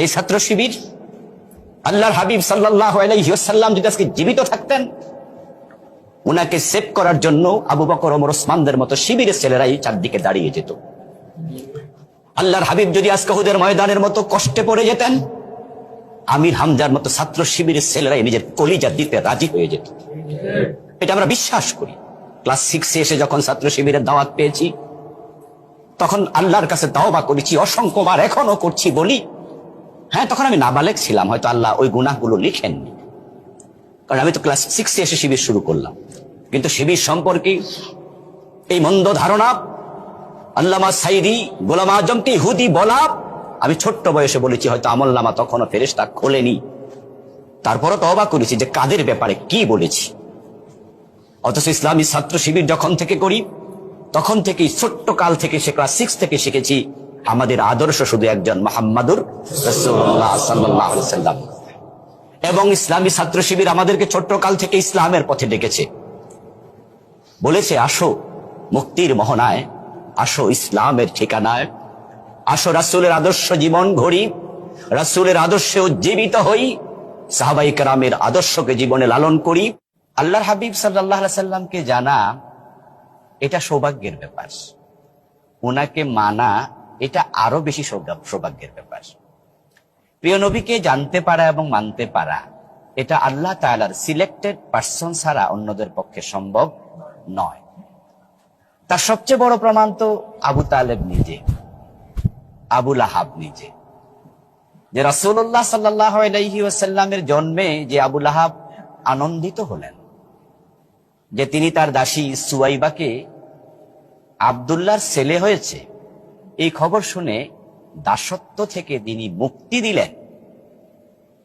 যে ছাত্র শিবির আল্লাহর হাবিব সাল্লাল্লাহু আলাইহি ওয়াসাল্লাম যদি আজকে জীবিত থাকতেন, উনাকে সেভ করার জন্য আবু বকর, ওমর, ওসমানদের মতো শিবিরের ছেলেরাই চারদিকে দাঁড়িয়ে যেত। আল্লাহর হাবিব যদি আজকে উহুদের ময়দানের মতো কষ্টে পড়ে যেতেন, আমির হামজার মতো ছাত্র শিবিরের ছেলেরাই নিজের কলিজা দিতে রাজি হয়ে যেত। এটা আমরা বিশ্বাস করি। ক্লাস 6-এ এসে যখন ছাত্র শিবিরের দাওয়াত পেয়েছি, তখন আল্লাহর কাছে তাওবা করেছি, অসংখ্যবার এখনো করছি। বলি হ্যাঁ, তখন আমি নাবালেগ ছিলাম, হয়তো আল্লাহ ওই গুনাহগুলো লিখেননি, কারণ আমি তো ক্লাস 6-এ এসে শিবির শুরু করলাম। কিন্তু শিবির সম্পর্কে এই মন্দ ধারণা, আল্লামা সাইদি গোলাম আজমকে ইহুদি বলা, আমি ছোট্ট বয়সে বলেছি, হয়তো আমলনামা তখনও ফেরেশতা খোলেনি। তারপরও তওবা করেছি যে কাদের ব্যাপারে কি বলেছি। অথচ ইসলামী ছাত্র শিবির যখন থেকে করি, তখন থেকেই ছোট্ট কাল থেকে ক্লাস 6 থেকে শিখেছি আমাদের আদর্শ শুধু একজন, মুহাম্মাদুর রাসূলুল্লাহ সাল্লাল্লাহু আলাইহি ওয়াসাল্লাম। এবং ইসলামী ছাত্র শিবির আমাদেরকে ছোট্ট কাল থেকে ইসলামের পথে ডেকেছে, বলেছে আসো মুক্তির মোহনায়, আসো ইসলামের ঠিকানায়, আসো রাসূলের আদর্শ জীবন ঘড়ি, রাসূলের আদর্শে উজ্জীবিত হই, সাহাবায়ে কেরামের আদর্শকে জীবনে লালন করি। আল্লাহর হাবিব সাল্লাল্লাহু আলাইহি সাল্লামকে জানা এটা সৌভাগ্যের ব্যাপার, ওনাকে মানা এটা আরো বেশি সৌভাগ্যের ব্যাপার। প্রিয় নবীকে জানতে পারা এবং মানতে পারা, এটা আল্লাহ তাআলার সিলেক্টেড পারসন ছাড়া অন্যদের পক্ষে সম্ভব নয়। তার সবচেয়ে বড় প্রমাণ তো আবু তালেব নিজে, আবু লাহাব নিজে। যে রাসূলুল্লাহ সাল্লাল্লাহু আলাইহি ওয়াসাল্লামের জন্মে যে আবু লাহাব আনন্দিত হলেন, যে তিনি তার দাসী সুয়াইবাকে আব্দুল্লাহর ছেলে হয়েছে, এই খবর শুনে দাসত্ব থেকে তিনি মুক্তি দিলেন,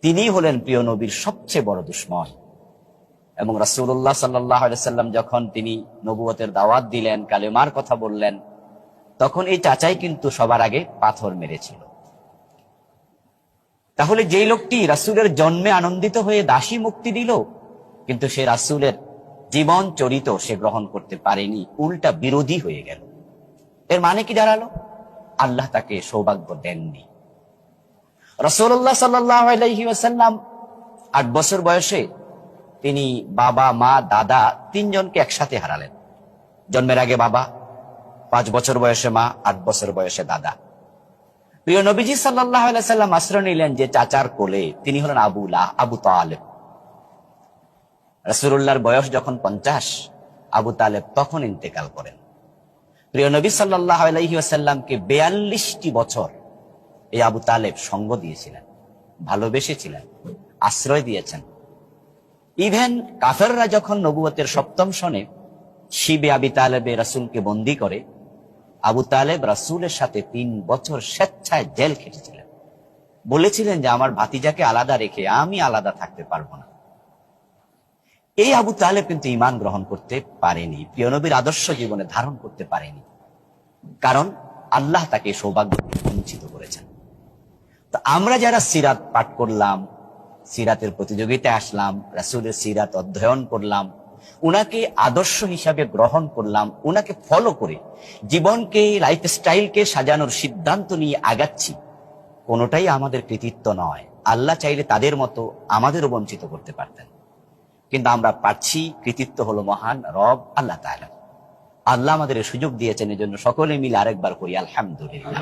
তিনি হলেন প্রিয় নবীর সবচেয়ে বড় দুশমন। এবং রাসূলুল্লাহ সাল্লাল্লাহু আলাইহি ওয়াসাল্লাম যখন তিনি নবুয়তের দাওয়াত দিলেন, কালেমার কথা বললেন, তখন এই চাচাই কিন্তু সবার আগে পাথর মেরেছিল। তাহলে যেই লোকটি রাসূলের জন্মে আনন্দিত হয়ে দাসী মুক্তি দিল, কিন্তু সে রাসূলের জীবন চরিত সে গ্রহণ করতে পারেনি, উল্টা বিরোধী হয়ে গেল। এর মানে কি দাঁড়ালো? আল্লাহ তাকে সৌভাগ্য দেননি। রাসূলুল্লাহ সাল্লাল্লাহু আলাইহি ওয়াসাল্লাম 8 বছর বয়সে তিনি বাবা, মা, দাদা তিনজনকে একসাথে হারালেন। জন্মের আগে বাবা, 5 বছর বয়সে মা, 8 বছর বয়সে দাদা। প্রিয় নবীজি সাল্লাল্লাহু আলাইহি ওয়াসাল্লাম আশ্রয় নিলেন যে চাচার কোলে, তিনি হলেন আবু তালেব। রাসূলুল্লাহর বয়স যখন 50, আবু তালেব তখন ইন্তেকাল করেন। প্রিয় নবী সাল্লাল্লাহু আলাইহি ওয়াসাল্লামকে 42টি বছর এই আবু তালেব সঙ্গ দিয়েছিলেন, ভালোবেসেছিলেন, আশ্রয় দিয়েছেন। ইভেন কাফেররা যখন নবুয়তের 7ম সনে শিবে আবি তালেবে রাসূলকে বন্দী করে, আবু তালেব রাসূলের সাথে 3 বছর স্বেচ্ছায় জেল খেটেছিলেন। বলেছিলেন যে আমার ভাতিজাকে আলাদা রেখে আমি আলাদা থাকতে পারবো না। এই আবু তালেব কিন্তু ঈমান গ্রহণ করতে পারেনি, প্রিয় নবীর আদর্শ জীবনে ধারণ করতে পারেনি, কারণ আল্লাহ তাকে সৌভাগ্য বঞ্চিত করেছেন। তো আমরা যারা সিরাত পাঠ করলাম, সিরাতের প্রতিযোগিতায় আসলাম, রাসূলের সিরাত অধ্যয়ন করলাম, উনাকে আদর্শ হিসাবে গ্রহণ করলাম, উনাকে ফলো করে জীবনকে, লাইফস্টাইলকে সাজানোর সিদ্ধান্ত নিয়ে আগাচ্ছি, কোনোটাই আমাদের কৃতিত্ব নয়। আল্লাহ চাইলে তাদের মতো আমাদেরও বঞ্চিত করতে পারতেন, কিন্তু আমরা পারছি। কৃতিত্ব হলো মহান রব আল্লাহ তাআলা। আল্লাহ আমাদের সুযোগ দিয়েছেন, এজন্য সকলে মিলে আরেকবার করি আলহামদুলিল্লাহ।